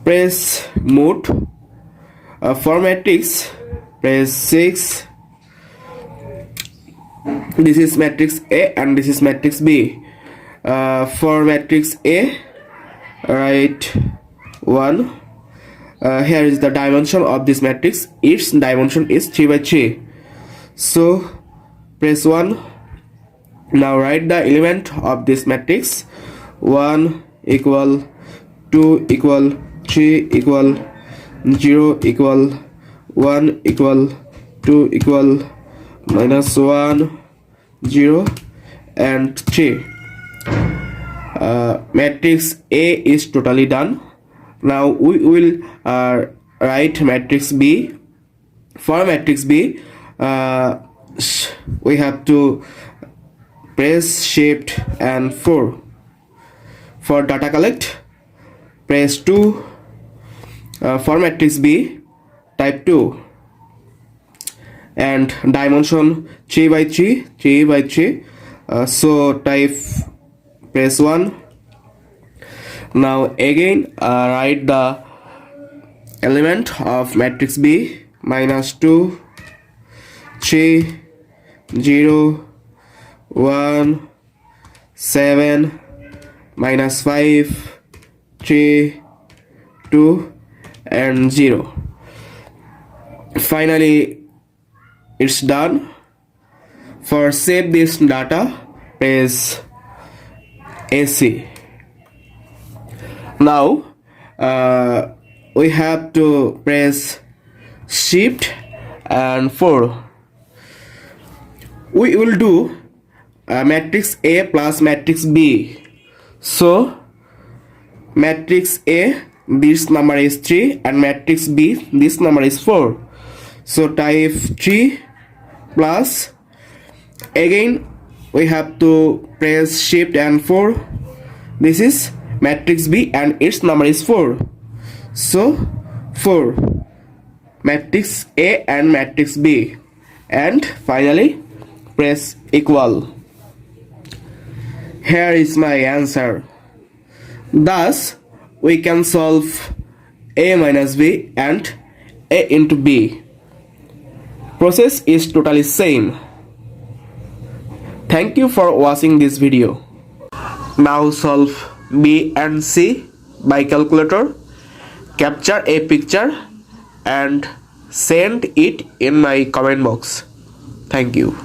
press mode. For matrix, press 6. This is matrix A and this is matrix B. For matrix A, write 1. Here is the dimension of this matrix. Its dimension is 3 by 3. So press 1. Now write the element of this matrix. 1 equal 2 equal 3 equal 0 equal 1 equal 2 equal -1 0 and 3. Matrix A is totally done. Now we will write matrix B. For matrix B, we have to press shift and 4. For data collect, press 2. For matrix B, type 2 and dimension 3 by 3. So type press 1. Now again write the element of matrix B. -2 3 0 1 7 -5 3 2 and 0. Finally it's done. For save this data, press AC. Now we have to press shift and 4. We will do matrix A plus matrix B. So matrix A, this number is 3 and matrix B, this number is 4. So type 3 plus, again we have to press shift and 4. This is matrix B and its number is 4. So 4, matrix A and matrix B, and finally press equal. Here is my answer. Thus we can solve A minus B and A into B. Process is totally same. Thank you for watching this video. Now solve B and C by calculator. Capture a picture and send it in my comment box. Thank you.